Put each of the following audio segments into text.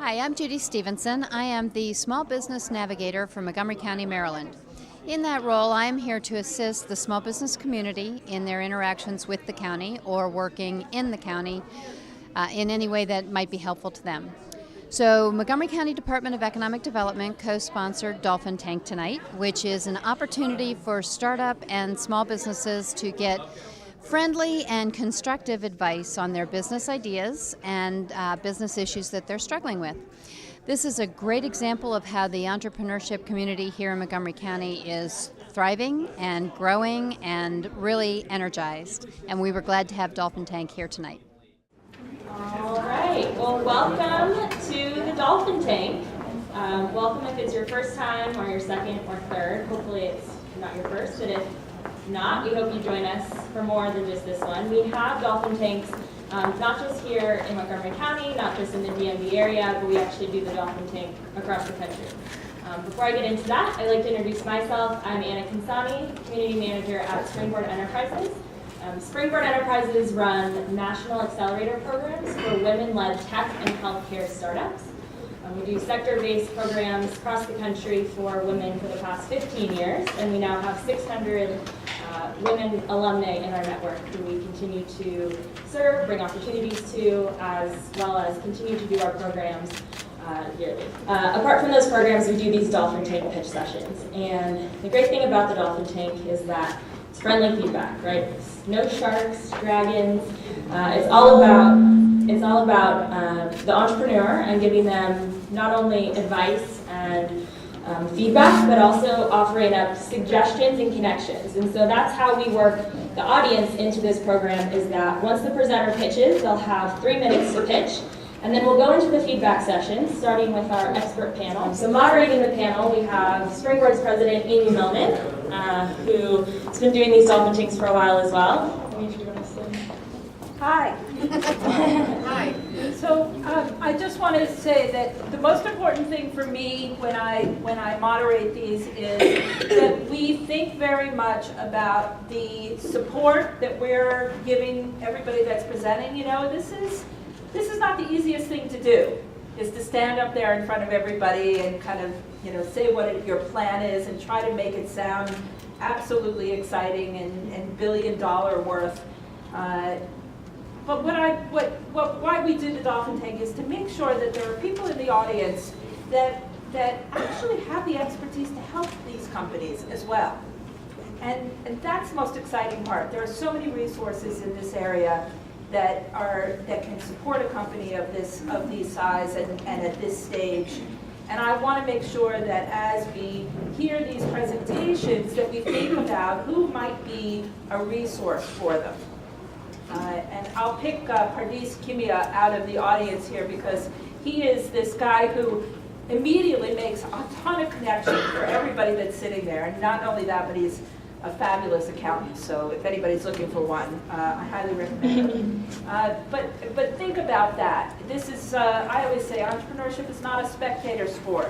Hi, I'm Judy Stevenson. I am the Small Business Navigator for Montgomery County, Maryland. In that role, I am here to assist the small business community in their interactions with the county or working in the county in any way that might be helpful to them. So Montgomery County Department of Economic Development co-sponsored Dolphin Tank tonight, which is an opportunity for startup and small businesses to get friendly and constructive advice on their business ideas and business issues that they're struggling with. This is a great example of how the entrepreneurship community here in Montgomery County is thriving and growing and really energized. And we were glad to have Dolphin Tank here tonight. All right, well, welcome to the Dolphin Tank. Welcome if it's your first time or your second or third. Hopefully it's not your first, but if not, we hope you join us for more than just this one. We have Dolphin Tanks not just here in Montgomery County, not just in the DMV area, but we actually do the Dolphin Tank across the country. Before I get into that, I'd like to introduce myself. I'm Anna Kinsani, Community Manager at Springboard Enterprises. Springboard Enterprises run national accelerator programs for women-led tech and healthcare startups. We do sector-based programs across the country for women for the past 15 years, and we now have 600 women alumni in our network who we continue to serve, bring opportunities to, as well as continue to do our programs yearly. Apart from those programs, we do these Dolphin Tank pitch sessions, and the great thing about the Dolphin Tank is that it's friendly feedback, right? It's no sharks, dragons. It's all about the entrepreneur and giving them not only advice and feedback, but also offering up suggestions and connections. And so that's how we work the audience into this program, is that once the presenter pitches, they'll have 3 minutes to pitch, and then we'll go into the feedback session, starting with our expert panel. So moderating the panel, we have Springboard's president, Amy Millman, who has been doing these Dolphin Tanks for a while as well. Hi. Hi. So I just want to say that the most important thing for me when I moderate these is that we think very much about the support that we're giving everybody that's presenting. You know, this is not the easiest thing to do, is to stand up there in front of everybody and kind of, you know, say what your plan is and try to make it sound absolutely exciting and billion-dollar worth. But why we do the Dolphin Tank is to make sure that there are people in the audience that actually have the expertise to help these companies as well. And that's the most exciting part. There are so many resources in this area that can support a company of these size and at this stage. And I want to make sure that as we hear these presentations, that we think about who might be a resource for them. And I'll pick Pardis Kimia out of the audience here because he is this guy who immediately makes a ton of connections for everybody that's sitting there. And not only that, but he's a fabulous accountant. So if anybody's looking for one, I highly recommend him. But think about that. This is, I always say, entrepreneurship is not a spectator sport.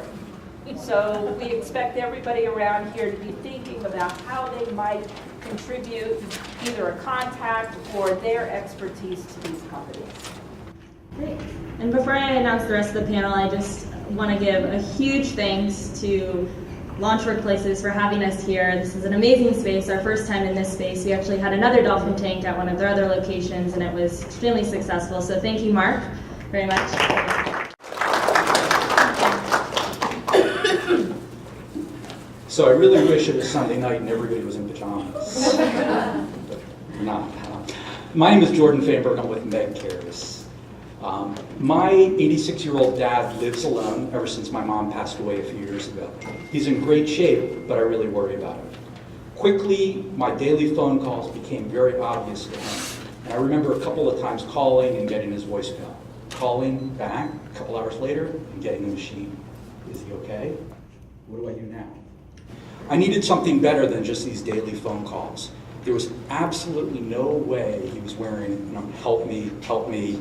So we expect everybody around here to be thinking about how they might contribute either a contact or their expertise to these companies. Great. And before I announce the rest of the panel, I just want to give a huge thanks to Launch Workplaces for having us here. This is an amazing space, our first time in this space. We actually had another Dolphin Tank at one of their other locations, and it was extremely successful. So thank you, Mark, very much. So I really wish it was Sunday night and everybody was in pajamas. But not. My name is Jordan Feinberg. I'm with Meg Cares. My 86-year-old dad lives alone ever since my mom passed away a few years ago. He's in great shape, but I really worry about him. Quickly, my daily phone calls became very obvious to him. And I remember a couple of times calling and getting his voicemail. Calling back a couple hours later and getting the machine. Is he okay? What do I do now? I needed something better than just these daily phone calls. There was absolutely no way he was wearing help me,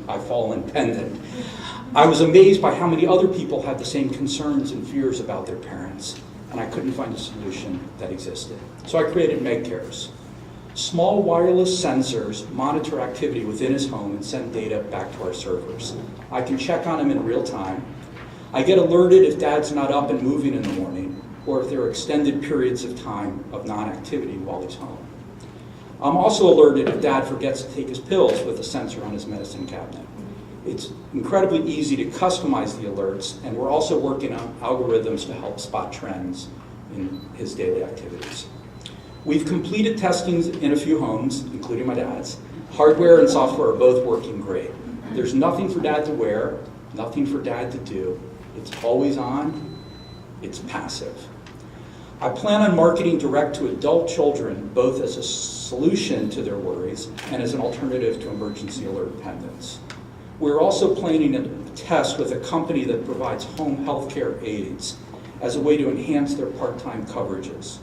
I've fallen pendant. I was amazed by how many other people had the same concerns and fears about their parents, and I couldn't find a solution that existed. So I created Meg Cares. Small wireless sensors monitor activity within his home and send data back to our servers. I can check on him in real time, I get alerted if dad's not up and moving in the morning, or if there are extended periods of time of non-activity while he's home. I'm also alerted if dad forgets to take his pills with a sensor on his medicine cabinet. It's incredibly easy to customize the alerts, and we're also working on algorithms to help spot trends in his daily activities. We've completed testings in a few homes, including my dad's. Hardware and software are both working great. There's nothing for dad to wear, nothing for dad to do. It's always on, it's passive. I plan on marketing direct to adult children, both as a solution to their worries and as an alternative to emergency alert pendants. We're also planning a test with a company that provides home health care aides as a way to enhance their part-time coverages.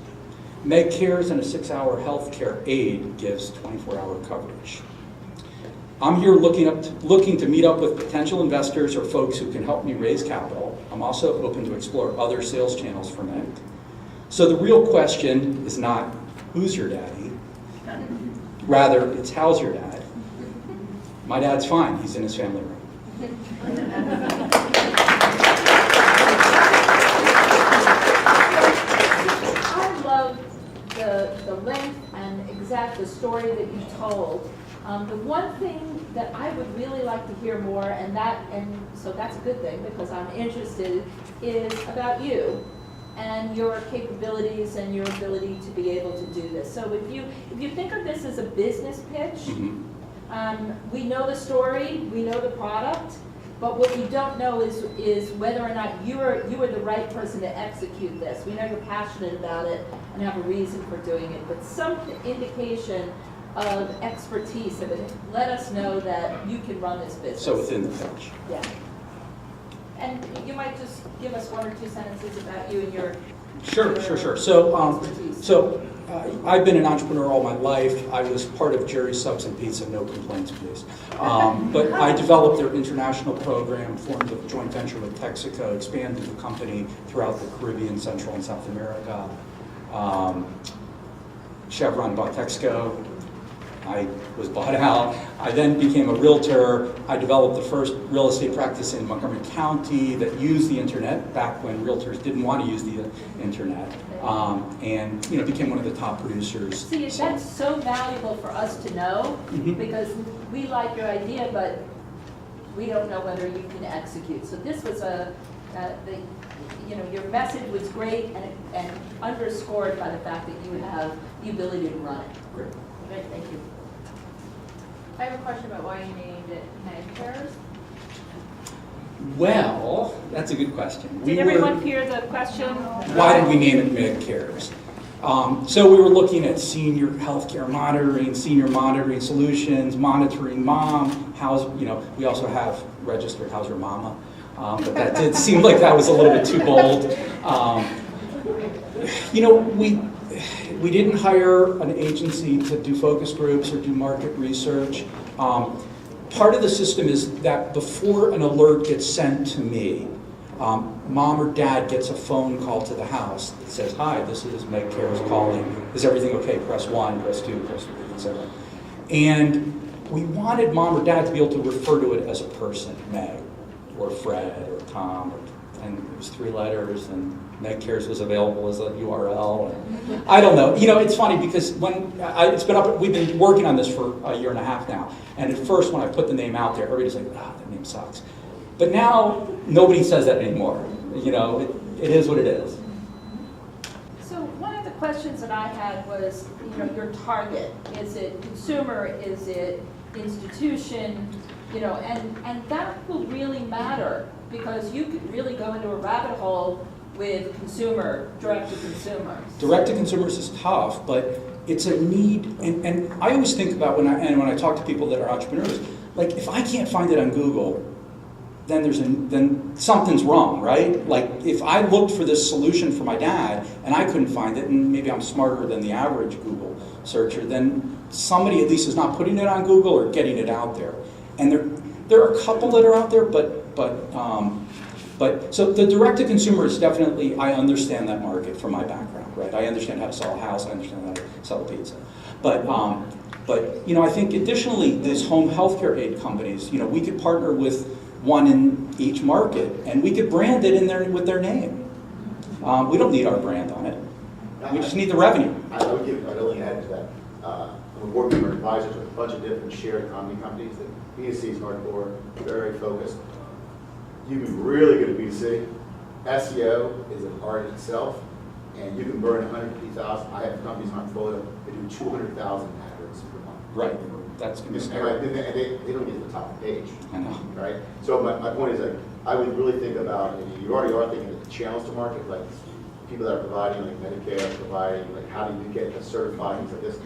Meg Cares and a 6-hour health care aide gives 24-hour coverage. I'm here looking to meet up with potential investors or folks who can help me raise capital. I'm also open to explore other sales channels for Meg. So the real question is not, who's your daddy? Rather, it's how's your dad? My dad's fine, he's in his family room. I love the length and the story that you told. The one thing that I would really like to hear more, and so that's a good thing because I'm interested, is about you and your capabilities and your ability to be able to do this. So if you think of this as a business pitch, we know the story, we know the product, but what we don't know is whether or not you are the right person to execute this. We know you're passionate about it and have a reason for doing it, but some indication of expertise that would let us know that you can run this business. So within the pitch. Yeah. And you might just give us 1 or 2 sentences about you and your Sure. So I've been an entrepreneur all my life. I was part of Jerry's Subs and Pizza, no complaints please. But I developed their international program, formed a joint venture with Texaco, expanded the company throughout the Caribbean, Central and South America. Chevron bought Texaco. I was bought out. I then became a realtor. I developed the first real estate practice in Montgomery County that used the internet back when realtors didn't want to use the internet, and became one of the top producers. See, that's so valuable for us to know because we like your idea, but we don't know whether you can execute. So this was your message was great and underscored by the fact that you have the ability to run it. Great. Great, thank you. I have a question about why you named it Meg Cares. Well, that's a good question. Did everyone hear the question? Why did we name it Meg Cares? So we were looking at senior healthcare monitoring, senior monitoring solutions, monitoring mom, we also have registered How's Your Mama, but that did seem like that was a little bit too bold. We didn't hire an agency to do focus groups or do market research. Part of the system is that before an alert gets sent to me, mom or dad gets a phone call to the house that says, "Hi, this is Meg Cares calling. Is everything okay? Press 1, press 2, press 3, etc." And we wanted mom or dad to be able to refer to it as a person, Meg, or Fred, or Tom, and it was 3 letters, and Meg Cares was available as a URL. And I don't know. It's funny because we've been working on this for a year and a half now. And at first, when I put the name out there, everybody's like, that name sucks. But now, nobody says that anymore. It is what it is. So one of the questions that I had was, your target. Is it consumer? Is it institution? And that will really matter because you could really go into a rabbit hole with consumer, direct to consumers. Direct to consumers is tough, but it's a need, and I always think about when I talk to people that are entrepreneurs, like if I can't find it on Google, then something's wrong, right? Like if I looked for this solution for my dad and I couldn't find it, and maybe I'm smarter than the average Google searcher, then somebody at least is not putting it on Google or getting it out there. And there are a couple that are out there, but so the direct-to-consumer is definitely, I understand that market from my background, right? I understand how to sell a house, I understand how to sell a pizza. But I think additionally, these home healthcare aid companies, we could partner with one in each market, and we could brand it in there with their name. We don't need our brand on it. We just need the revenue. I'd only add to that. I'm a board member advisors with a bunch of different shared economy companies. That B2C is hardcore, very focused. You can be really good at B2C. SEO is an art in itself, and you can burn 150,000. I have companies in my portfolio that do 200,000 AdWords per month. Right. That's going to be And scary. they don't get to the top of the page. I know. Right? So my point is that I would really think about, and you already are thinking of the channels to market, like people that are providing, like Medicare, providing, like how do you get certified, things like this.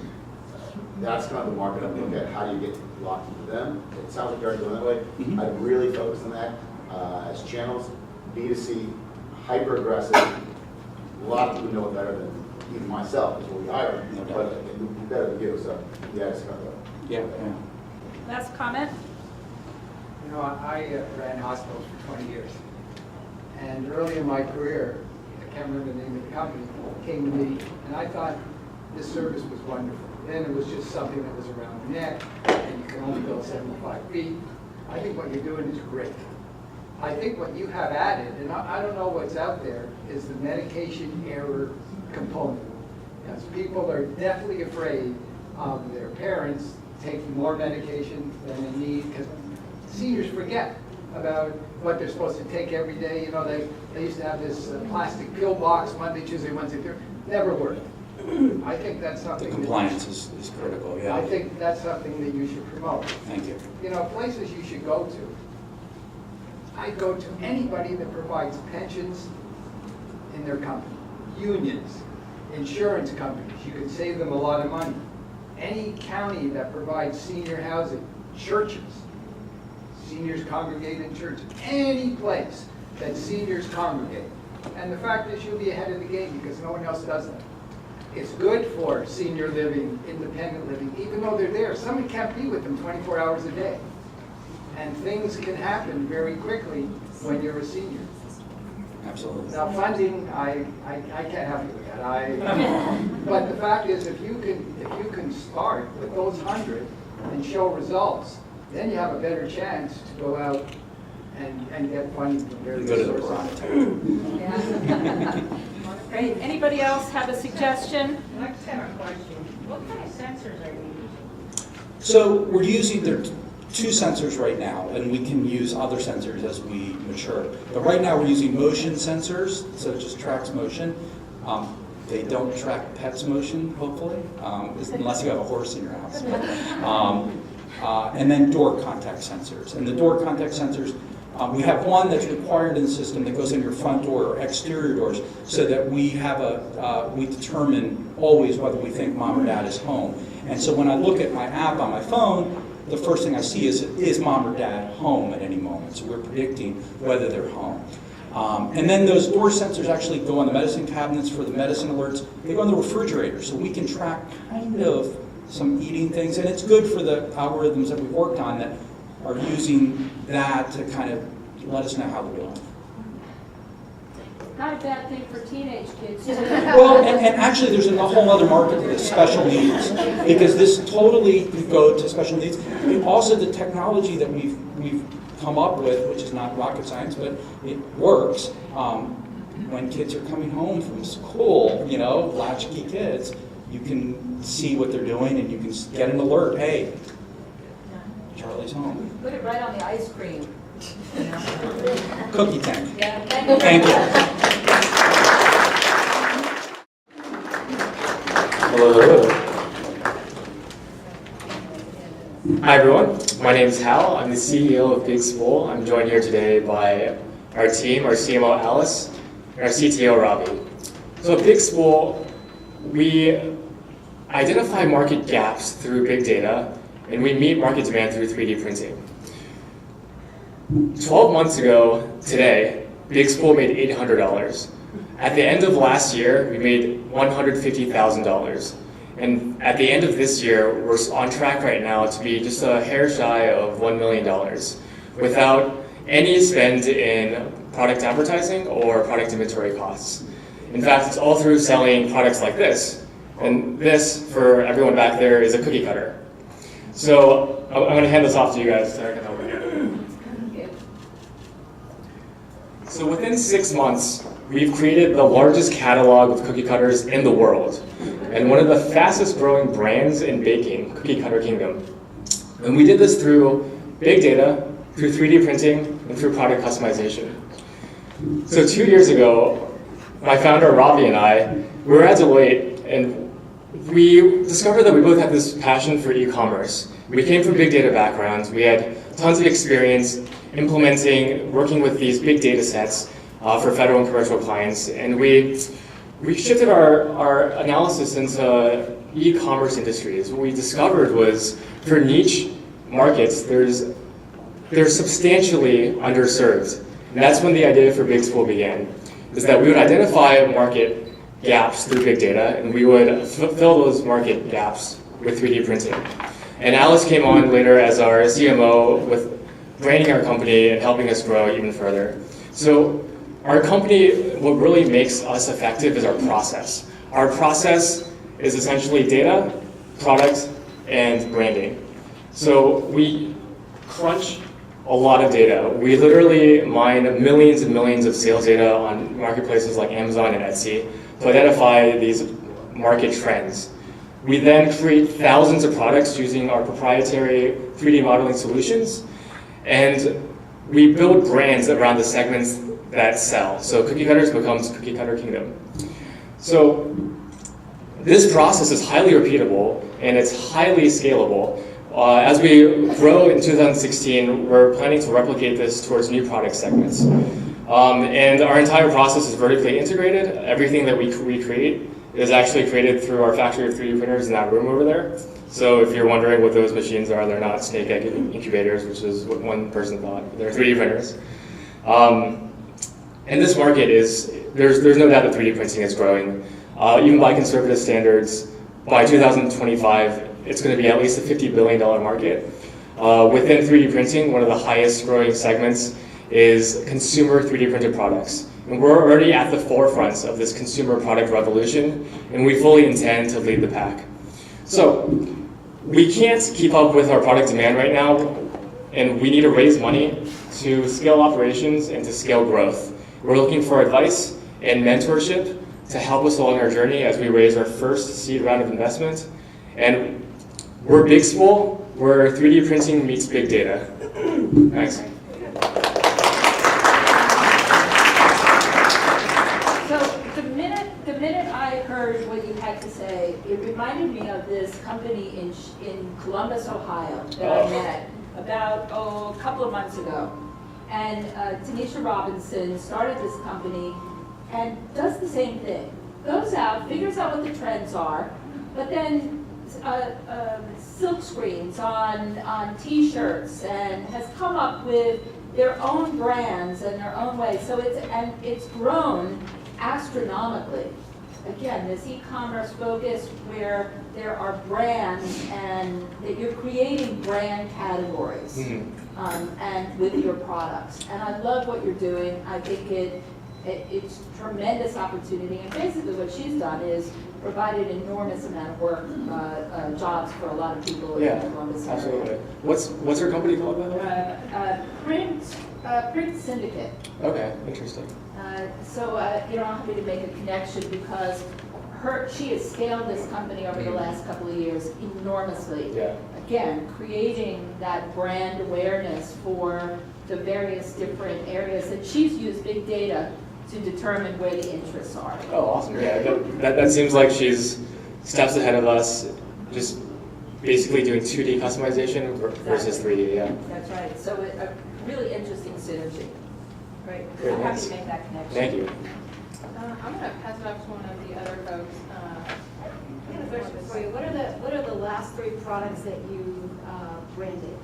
That's kind of the market I'm looking at. How do you get locked into them? It sounds like you're already going that way. Mhm. I'd really focus on that as channels, B2C, hyper aggressive. A lot of people know it better than even myself, is what we hire, No doubt. but it would be better than you. So yeah, it's kind of Yeah. Last comment? You know, I ran hospitals for 20 years. And early in my career, I can't remember the name of the company, came to me, and I thought this service was wonderful. Then it was just something that was around the neck, and you can only go 75 feet. I think what you're doing is great. I think what you have added, and I don't know what's out there, is the medication error component. Because people are definitely afraid of their parents taking more medication than they need, because seniors forget about what they're supposed to take every day. You know, they used to have this plastic pill box, Monday, Tuesday, Wednesday, Thursday. Never worked. I think that's The something compliance is critical, yeah. I think that's something that you should promote. Thank you. You know, places you should go to. I go to anybody that provides pensions in their company, unions, insurance companies. You can save them a lot of money. Any county that provides senior housing, churches, seniors congregate in churches, any place that seniors congregate. And the fact is you'll be ahead of the game because no one else does that. It's good for senior living, independent living, even though they're there. Someone can't be with them 24 hours a day. And things can happen very quickly when you're a senior. Absolutely. Now funding, I can't help you with that. But the fact is, if you can start with those 100 and show results, then you have a better chance to go out and get funding from various Go to the sources. barometer. Great. Anybody else have a suggestion? I just have a question. What kind of sensors are you using? So we're using, there are two sensors right now, and we can use other sensors as we mature. But right now we're using motion sensors, so it just tracks motion. They don't track pets' motion, hopefully, unless you have a horse in your house. And then door contact sensors. And the door contact sensors, we have one that's required in the system that goes in your front door or exterior doors, so that we have we determine always whether we think mom or dad is home. And so when I look at my app on my phone, the first thing I see is mom or dad home at any moment. So we're predicting whether they're home. And then those door sensors actually go on the medicine cabinets for the medicine alerts. They go on the refrigerator, so we can track kind of some eating things. And it's good for the algorithms that we've worked on that are using that to kind of let us know how they're doing. Not a bad thing for teenage kids. Well, and actually there's a whole other market to this, special needs, because this totally could go to special needs. And also the technology that we've come up with, which is not rocket science, but it works. When kids are coming home from school, you know, latchkey kids, you can see what they're doing and you can get an alert, hey, Charlie's home. Put it right on the ice cream. Cookie tank. Yeah, Thank you. Hello. Hi everyone, my name is Hal. I'm the CEO of Big Spool. I'm joined here today by our team, our CMO Alice, and our CTO Robbie. So at Big Spool, we identify market gaps through big data, and we meet market demand through 3D printing. 12 months ago today, Big Spool made $800. At the end of last year, we made $150,000. And at the end of this year, we're on track right now to be just a hair shy of $1 million without any spend in product advertising or product inventory costs. In fact, it's all through selling products like this. And this, for everyone back there, is a cookie cutter. So I'm going to hand this off to you guys so I can help you. So within 6 months, we've created the largest catalog of cookie cutters in the world, and one of the fastest growing brands in baking, Cookie Cutter Kingdom. And we did this through big data, through 3D printing, and through product customization. So 2 years ago, my founder Ravi and I, we were at Deloitte, and we discovered that we both had this passion for e-commerce. We came from big data backgrounds. We had tons of experience implementing, working with these big data sets for federal and commercial clients. And we shifted our analysis into e-commerce industries. What we discovered was for niche markets, they're substantially underserved. And that's when the idea for Big Spool began, is that we would identify market gaps through big data, and we would fill those market gaps with 3D printing. And Alice came on later as our CMO with branding our company and helping us grow even further. So our company, what really makes us effective is our process. Our process is essentially data, product, and branding. So we crunch a lot of data. We literally mine millions and millions of sales data on marketplaces like Amazon and Etsy to identify these market trends. We then create thousands of products using our proprietary 3D modeling solutions, and we build brands around the segments that sell. So Cookie Cutters becomes Cookie Cutter Kingdom. So this process is highly repeatable and it's highly scalable. As we grow in 2016, we're planning to replicate this towards new product segments. And our entire process is vertically integrated. Everything that we create is actually created through our factory of 3D printers in that room over there. So if you're wondering what those machines are, they're not snake egg incubators, which is what one person thought. They're 3D printers. And this market is, there's no doubt that 3D printing is growing. Even by conservative standards, by 2025, it's going to be at least a $50 billion market. Within 3D printing, one of the highest growing segments is consumer 3D printed products. And we're already at the forefront of this consumer product revolution, and we fully intend to lead the pack. So we can't keep up with our product demand right now, and we need to raise money to scale operations and to scale growth. We're looking for advice and mentorship to help us along our journey as we raise our first seed round of investment. And we're Big Spool, where 3D printing meets big data. Thanks. The minute I heard what you had to say, it reminded me of this company in Columbus, Ohio that I met about a couple of months ago. And Tanisha Robinson started this company and does the same thing. Goes out, figures out what the trends are, but then silk screens on t-shirts and has come up with their own brands and their own ways. So it's grown astronomically. Again, this e-commerce focus where there are brands and that you're creating brand categories and with your products. And I love what you're doing. I think it's tremendous opportunity. And basically what she's done is provided enormous amount of work, jobs for a lot of people in the Columbus area. Absolutely. What's her company called, by the way? Print Syndicate. Okay, interesting. So I'm happy to make a connection because she has scaled this company over the last couple of years enormously. Yeah. Again, creating that brand awareness for the various different areas, and she's used big data to determine where the interests are. Oh, awesome. Yeah, that seems like she's steps ahead of us, just basically doing 2D customization versus 3D, yeah. That's right. So a really interesting synergy. Great. Great, I'm happy thanks. to make that connection. Thank you. I'm going to pass it off to one of the other folks. I have a question for you. What are the last three products that you branded?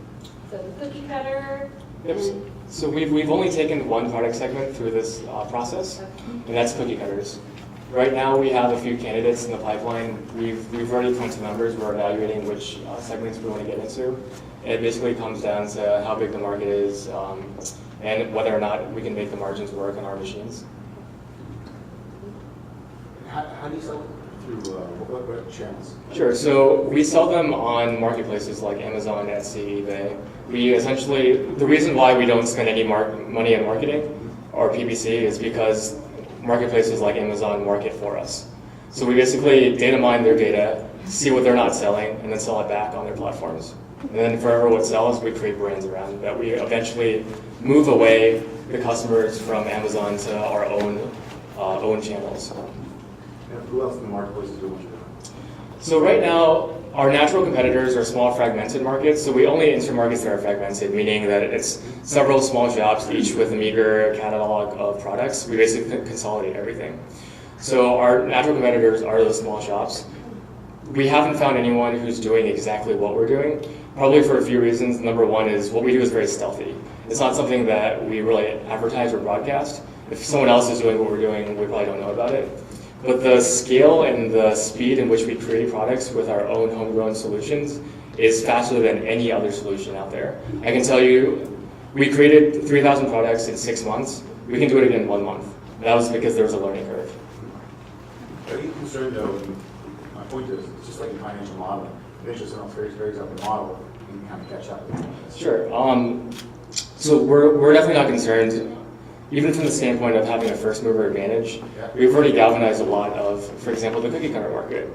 So the cookie cutter. Yep. So we've only taken one product segment through this process, and that's cookie cutters. Right now we have a few candidates in the pipeline. We've already come to numbers. We're evaluating which segments we want to get into. It basically comes down to how big the market is and whether or not we can make the margins work on our machines. How do you sell it? Through what channels? Sure. So we sell them on marketplaces like Amazon, Etsy, eBay. We essentially, the reason why we don't spend any money on marketing or PPC, is because marketplaces like Amazon market for us. So we basically data mine their data, see what they're not selling, and then sell it back on their platforms. And then forever what sells, we create brands around that. We eventually move away the customers from Amazon to our own channels. And who else in the marketplace is doing what you're doing? So right now, our natural competitors are small fragmented markets. So we only enter markets that are fragmented, meaning that it's several small shops, each with a meager catalog of products. We basically consolidate everything. So our natural competitors are those small shops. We haven't found anyone who's doing exactly what we're doing, probably for a few reasons. Number one is what we do is very stealthy. It's not something that we really advertise or broadcast. If someone else is doing what we're doing, we probably don't know about it. But the scale and the speed in which we create products with our own homegrown solutions is faster than any other solution out there. I can tell you, we created 3,000 products in 6 months. We can do it again in 1 month. That was because there was a learning curve. Are you concerned though, my point is, it's just like in financial modeling. Eventually someone figures out the model and you kind of catch up with it. Sure. So we're definitely not concerned. Even from the standpoint of having a first mover advantage, we've already galvanized a lot of, for example, the cookie cutter market,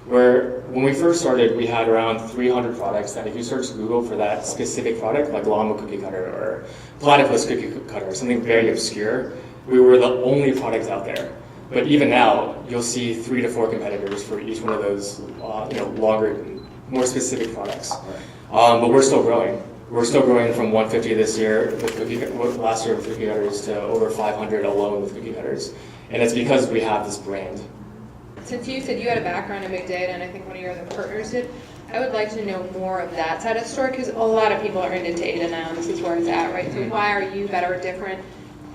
where when we first started, we had around 300 products that if you search Google for that specific product, like llama cookie cutter or platypus cookie cutter, something very obscure, we were the only product out there. But even now, you'll see 3 to 4 competitors for each one of those, longer, more specific products. But we're still growing. We're still growing from 150 this year with last year with cookie cutters to over 500 alone with cookie cutters, and it's because we have this brand. Since you said you had a background in big data, and I think one of your other partners did, I would like to know more of that side of the story, because a lot of people are into data now, and this is where it's at, right? So why are you better or different,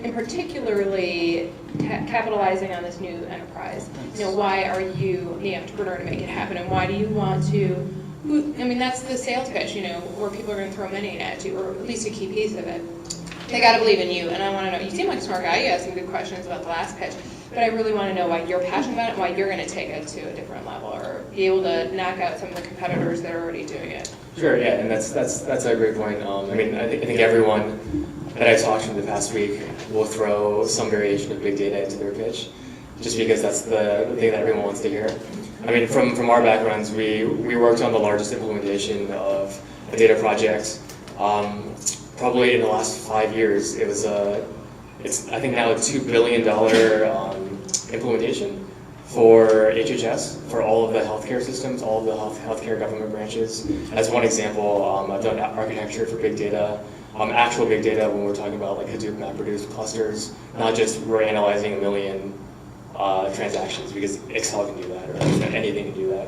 and particularly capitalizing on this new enterprise? Why are you the entrepreneur to make it happen, and why do you want to? I mean, that's the sales pitch, where people are going to throw money at you, or at least a key piece of it. They got to believe in you, and I want to know. You seem like a smart guy. You asked some good questions about the last pitch, but I really want to know why you're passionate about it, and why you're going to take it to a different level, or be able to knock out some of the competitors that are already doing it. Sure, yeah, and that's a great point. I think everyone that I talked to in the past week will throw some variation of big data into their pitch, just because that's the thing that everyone wants to hear. I mean, from our backgrounds, we worked on the largest implementation of a data project. Probably in the last 5 years, it's I think now a $2 billion implementation for HHS, for all of the healthcare systems, all of the healthcare government branches. As one example, I've done architecture for big data, actual big data when we're talking about like Hadoop MapReduce clusters, not just we're analyzing 1 million transactions, because Excel can do that, or anything can do that.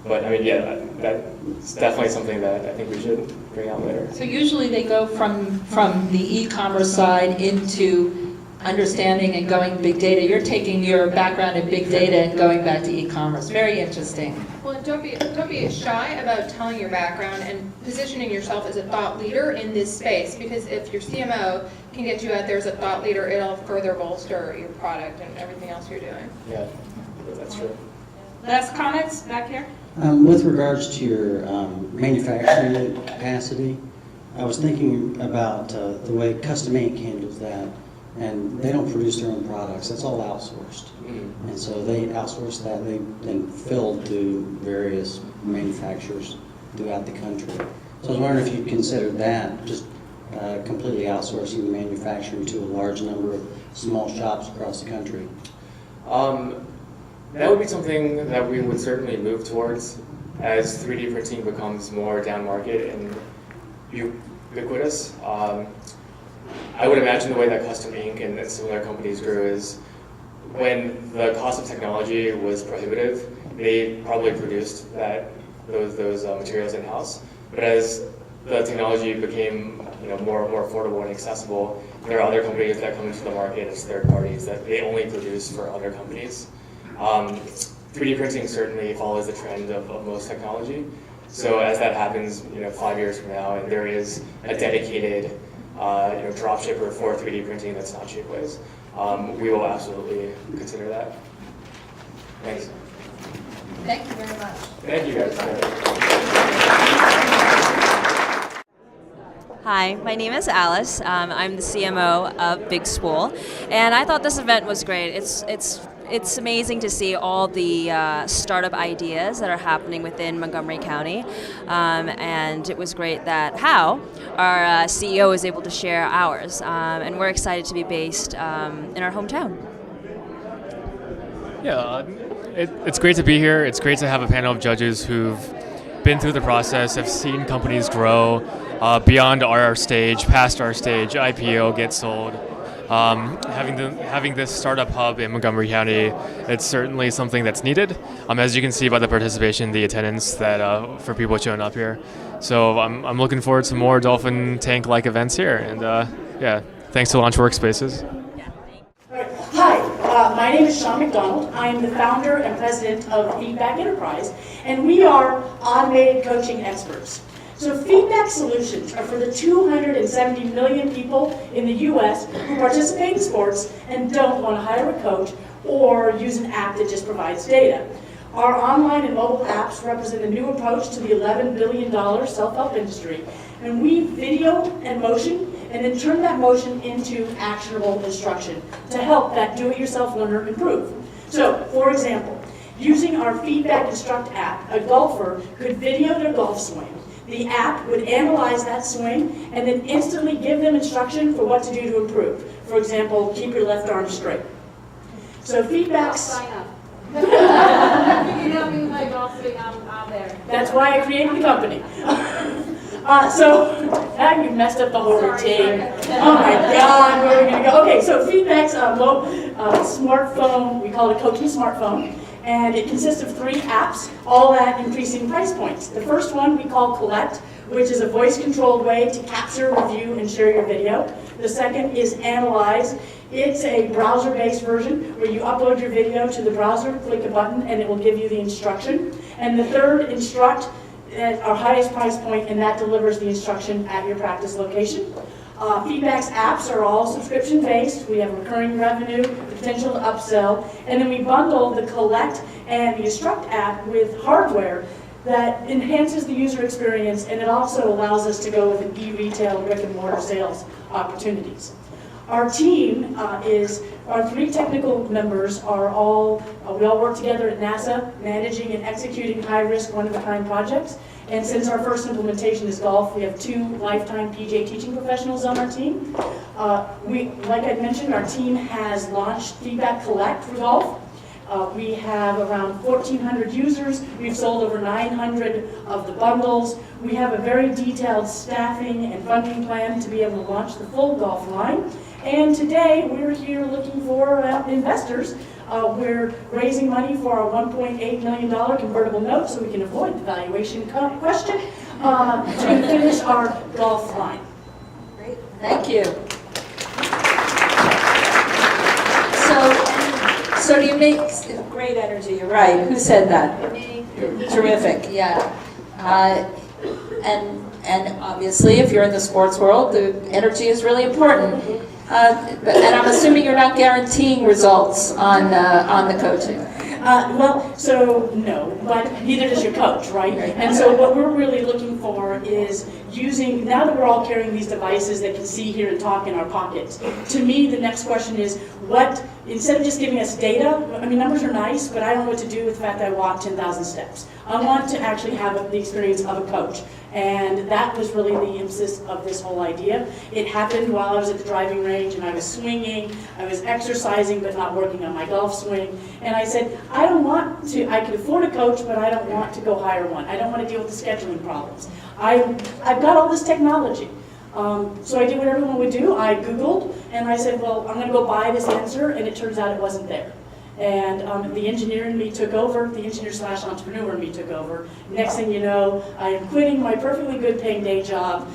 But I mean, yeah, that's definitely something that I think we should bring out later. So usually they go from the e-commerce side into understanding and going big data. You're taking your background in big data and going back to e-commerce. Very interesting. Well, don't be shy about telling your background and positioning yourself as a thought leader in this space, because if your CMO can get you out there as a thought leader, it'll further bolster your product and everything else you're doing. Yeah, that's true. Last comments back here? With regards to your manufacturing capacity, I was thinking about the way Custom Ink handles that, and they don't produce their own products. That's all outsourced. Mm-hmm. And so they outsource that. They then fill to various manufacturers throughout the country. So I was wondering if you'd consider that, just completely outsourcing the manufacturing to a large number of small shops across the country. That would be something that we would certainly move towards as 3D printing becomes more down market and ubiquitous. I would imagine the way that Custom Ink and similar companies grew is when the cost of technology was prohibitive, they probably produced those materials in-house. But as the technology became more affordable and accessible, there are other companies that come into the market as third parties that they only produce for other companies. 3D printing certainly follows the trend of most technology. So as that happens, 5 years from now, and there is a dedicated drop shipper for 3D printing that's not Shapeways, we will absolutely consider that. Thanks. Thank you very much. Thank you guys. Hi, my name is Alice. I'm the CMO of Big Spool, and I thought this event was great. It's amazing to see all the startup ideas that are happening within Montgomery County, and it was great that Hal, our CEO, was able to share ours, and we're excited to be based in our hometown. Yeah, it's great to be here. It's great to have a panel of judges who've been through the process, have seen companies grow beyond our stage, past our stage, IPO, get sold. Having this startup hub in Montgomery County, it's certainly something that's needed. As you can see by the participation, the attendance that for people showing up here. So I'm looking forward to more Dolphin Tank-like events here. And yeah, thanks to Launch Workspaces. Hi, my name is Sean McDonald. I am the founder and president of Feedback Enterprise, and we are automated coaching experts. So feedback solutions are for the 270 million people in the US who participate in sports and don't want to hire a coach or use an app that just provides data. Our online and mobile apps represent a new approach to the $11 billion self-help industry, and we video and motion and then turn that motion into actionable instruction to help that do-it-yourself learner improve. So, for example, using our Feedback Instruct app, a golfer could video their golf swing. The app would analyze that swing and then instantly give them instruction for what to do to improve. For example, keep your left arm straight. So feedbacks... Sign up. If you can help me with my golf swing, I'm there. That's why I created the company. So now you've messed up the whole routine. Oh my God, where are we going to go? Okay, so Feedback's smartphone, we call it a coaching smartphone, and it consists of 3 apps, all at increasing price points. The first one we call Collect, which is a voice-controlled way to capture, review, and share your video. The second is Analyze. It's a browser-based version where you upload your video to the browser, click a button, and it will give you the instruction. And the third, Instruct, at our highest price point, and that delivers the instruction at your practice location. Feedback's apps are all subscription-based. We have recurring revenue, the potential to upsell, and then we bundle the Collect and the Instruct app with hardware that enhances the user experience, and it also allows us to go with an e-retail, brick-and-mortar sales opportunities. Our team our 3 technical members are we all work together at NASA, managing and executing high-risk, one-of-a-kind projects. And since our first implementation is golf, we have 2 lifetime PJ teaching professionals on our team. Like I mentioned, our team has launched Feedback Collect for golf. We have around 1,400 users. We've sold over 900 of the bundles. We have a very detailed staffing and funding plan to be able to launch the full golf line. And today, we're here looking for investors. We're raising money for our $1.8 million convertible note so we can avoid the valuation question to finish our golf line. Great, thank you. So do you make great energy? You're right. Who said that? Me. Terrific. Yeah. And obviously, if you're in the sports world, the energy is really important. And I'm assuming you're not guaranteeing results on the coaching. No, but neither does your coach, right? And so what we're really looking for is using, now that we're all carrying these devices that can see, hear, and talk in our pockets, to me the next question is, instead of just giving us data, numbers are nice, but I don't know what to do with the fact that I walked 10,000 steps. I want to actually have the experience of a coach. And that was really the emphasis of this whole idea. It happened while I was at the driving range and I was swinging, I was exercising but not working on my golf swing. And I said, I could afford a coach, but I don't want to go hire one. I don't want to deal with the scheduling problems. I've got all this technology. So I did what everyone would do. I Googled and I said, well, I'm going to go buy this answer, and it turns out it wasn't there. And the engineer in me took over, the engineer/entrepreneur in me took over. Next thing you know, I am quitting my perfectly good paying day job,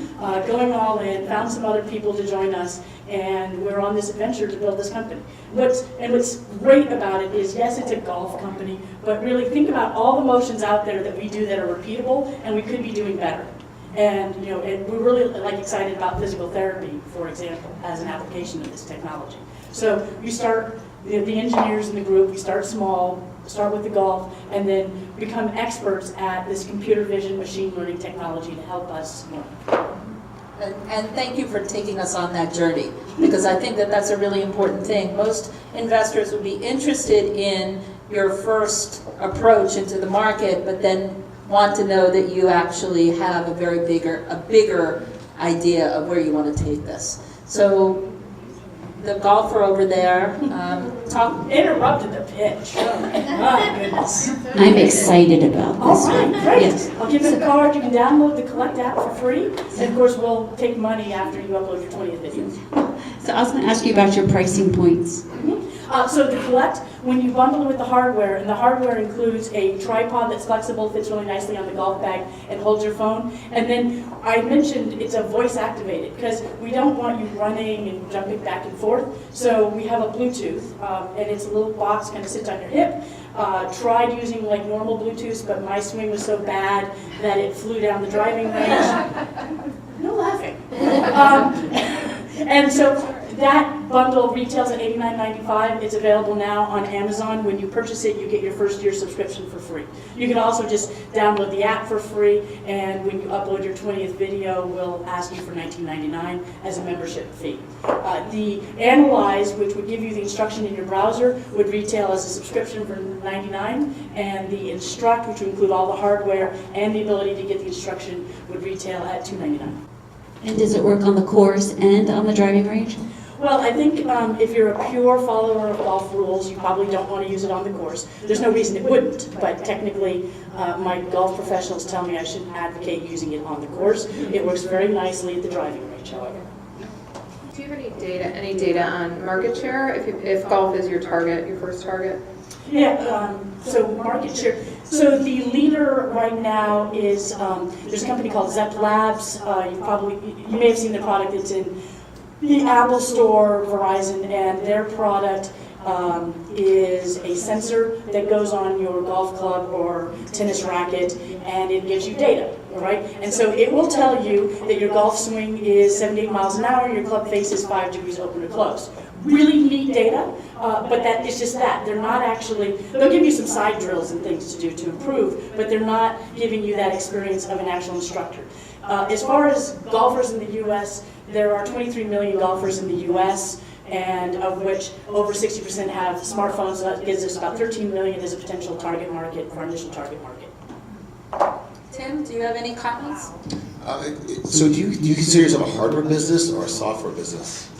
going all in, found some other people to join us, and we're on this adventure to build this company. What's great about it is, yes, it's a golf company, but really think about all the motions out there that we do that are repeatable, and we could be doing better. And and we're really excited about physical therapy, for example, as an application of this technology. So you start, the engineers in the group, we start small, start with the golf, and then become experts at this computer vision machine learning technology to help us learn. And thank you for taking us on that journey, because I think that that's a really important thing. Most investors would be interested in your first approach into the market, but then want to know that you actually have a bigger idea of where you want to take this. So the golfer over there, Interrupted the pitch. Oh, my goodness. I'm excited about All this right, one. great. Yes. I'll give you the card. You can download the Collect app for free. And of course, we'll take money after you upload your 20th video. So I was going to ask you about your pricing points. So the Collect, when you bundle it with the hardware, and the hardware includes a tripod that's flexible, fits really nicely on the golf bag, and holds your phone. And then I mentioned it's a voice activated, because we don't want you running and jumping back and forth. So we have a Bluetooth, and it's a little box, kind of sits on your hip. Tried using like normal Bluetooth, but my swing was so bad that it flew down the driving range. No laughing. And so that bundle retails at $89.95. It's available now on Amazon. When you purchase it, you get your first year subscription for free. You can also just download the app for free, and when you upload your 20th video, we'll ask you for $19.99 as a membership fee. The Analyze, which would give you the instruction in your browser, would retail as a subscription for $99, and the Instruct, which would include all the hardware and the ability to get the instruction, would retail at $299. And does it work on the course and on the driving range? Well, I think if you're a pure follower of golf rules, you probably don't want to use it on the course. There's no reason it wouldn't, but technically my golf professionals tell me I should advocate using it on the course. It works very nicely at the driving range, however. Do you have any data on market share if golf is your target, your first target? Yeah, so market share. So the leader right now is, there's a company called Zepp Labs. You may have seen the product. It's in the Apple Store, Verizon, and their product is a sensor that goes on your golf club or tennis racket, and it gives you data, all right? And so it will tell you that your golf swing is 78 miles an hour, your club face is 5 degrees open or closed. Really neat data, but that is just that. They're not actually, they'll give you some side drills and things to do to improve, but they're not giving you that experience of an actual instructor. As far as golfers in the U.S., there are 23 million golfers in the U.S., and of which over 60% have smartphones, so that gives us about 13 million as a potential target market for our initial target market. Tim, do you have any comments? So do you consider yourself a hardware business or a software business?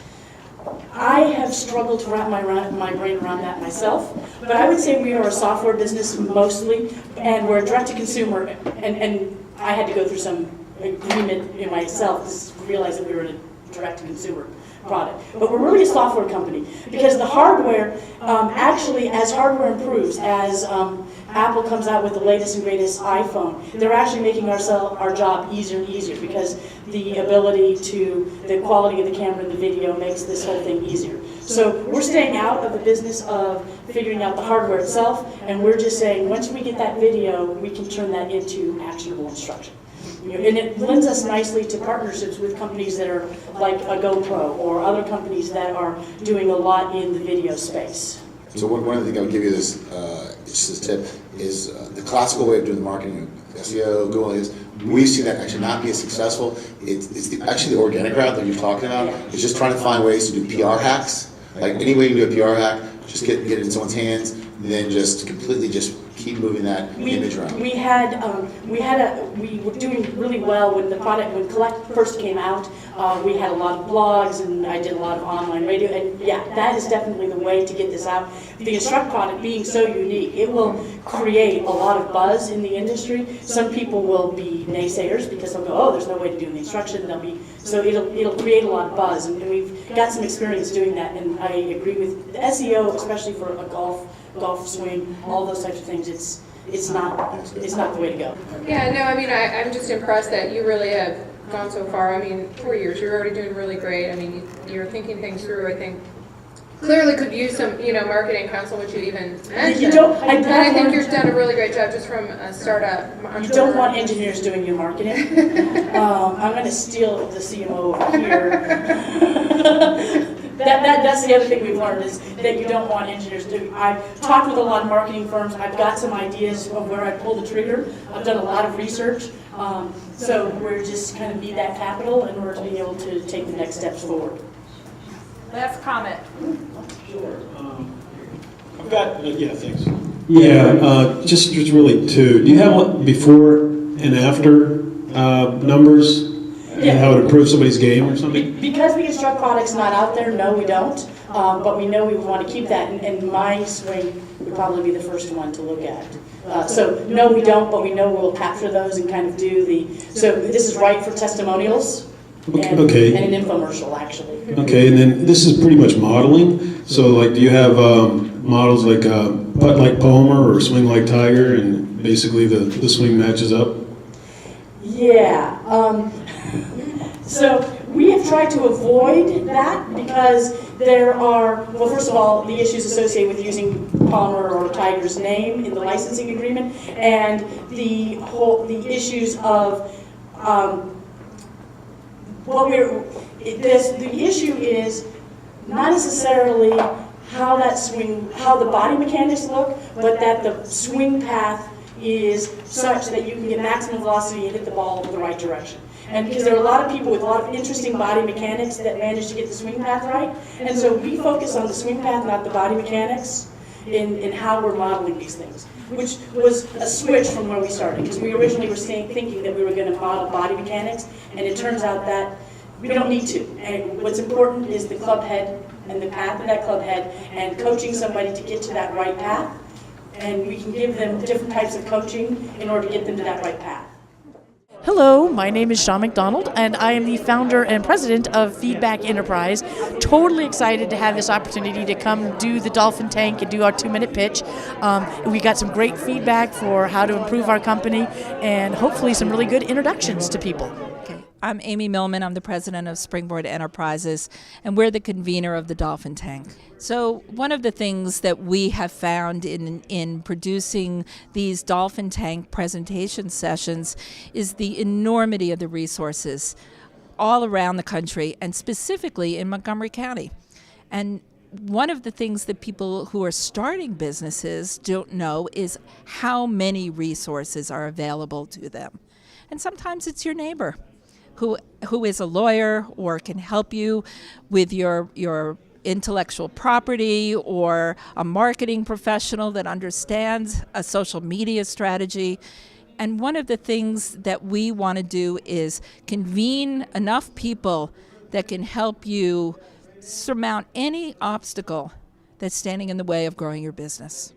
I have struggled to wrap my brain around that myself, but I would say we are a software business mostly, and we're direct to consumer, and I had to go through some agreement in myself to realize that we were a direct to consumer product. But we're really a software company, because the hardware, actually, as hardware improves, as Apple comes out with the latest and greatest iPhone, they're actually making our job easier and easier, because the ability to, the quality of the camera and the video makes this whole thing easier. So we're staying out of the business of figuring out the hardware itself, and we're just saying, once we get that video, we can turn that into actionable instruction. And it lends us nicely to partnerships with companies that are like a GoPro or other companies that are doing a lot in the video space. So one of the things I would give you this, just this tip, is the classical way of doing the marketing, SEO, Google, is we've seen that actually not be as successful. It's actually the organic route that you're talking about. It's just trying to find ways to do PR hacks. Like any way you can do a PR hack, just get it in someone's hands, and then just completely just keep moving that image around. We were doing really well when when Collect first came out. We had a lot of blogs, and I did a lot of online radio, and yeah, that is definitely the way to get this out. The Instruct product being so unique, it will create a lot of buzz in the industry. Some people will be naysayers because they'll go, oh, there's no way to do the instruction. So it'll create a lot of buzz, and we've got some experience doing that, and I agree with the SEO, especially for a golf swing, all those types of things. It's not the way to go. Yeah, no, I mean, I'm just impressed that you really have gone so far. I mean, 4 years, you're already doing really great. I mean, you're thinking things through, I think. Clearly could use some, marketing counsel, which you even mentioned. I think you've done a really great job just from a startup. You don't want engineers doing your marketing. I'm going to steal the CMO over here. That's the other thing we've learned, is that you don't want engineers doing. I've talked with a lot of marketing firms. I've got some ideas of where I pull the trigger. I've done a lot of research. So we're just kind of need that capital in order to be able to take the next steps forward. Last comment. I've got, yeah, thanks. Yeah, just really two. Do you have what before and after numbers? And how it improves somebody's game or something? Because the construct product's not out there, no, we don't. But we know we want to keep that, and my swing would probably be the first one to look at. So no, we don't, but we know we'll capture those and kind of do so this is right for testimonials and, Okay. and an infomercial, actually. Okay, and then this is pretty much modeling. So like, do you have models like putt like Palmer or swing like Tiger, and basically the swing matches up? Yeah. So we have tried to avoid that because there are, well, first of all, the issues associated with using Palmer or Tiger's name in the licensing agreement, and the issues of the issue is not necessarily how the body mechanics look, but that the swing path is such that you can get maximum velocity and hit the ball in the right direction. And because there are a lot of people with a lot of interesting body mechanics that manage to get the swing path right. And so we focus on the swing path, not the body mechanics, in how we're modeling these things, which was a switch from where we started. Because we originally were thinking that we were going to model body mechanics, and it turns out that we don't need to. And what's important is the club head and the path of that club head and coaching somebody to get to that right path. And we can give them different types of coaching in order to get them to that right path. Hello, my name is Sean McDonald, and I am the founder and president of Feedback Enterprise. Totally excited to have this opportunity to come do the Dolphin Tank and do our 2-minute pitch. We got some great feedback for how to improve our company, and hopefully some really good introductions to people. I'm Amy Millman. I'm the president of Springboard Enterprises, and we're the convener of the Dolphin Tank. So one of the things that we have found in producing these Dolphin Tank presentation sessions is the enormity of the resources all around the country, and specifically in Montgomery County. And one of the things that people who are starting businesses don't know is how many resources are available to them. And sometimes it's your neighbor who is a lawyer or can help you with your intellectual property, or a marketing professional that understands a social media strategy. And one of the things that we want to do is convene enough people that can help you surmount any obstacle that's standing in the way of growing your business.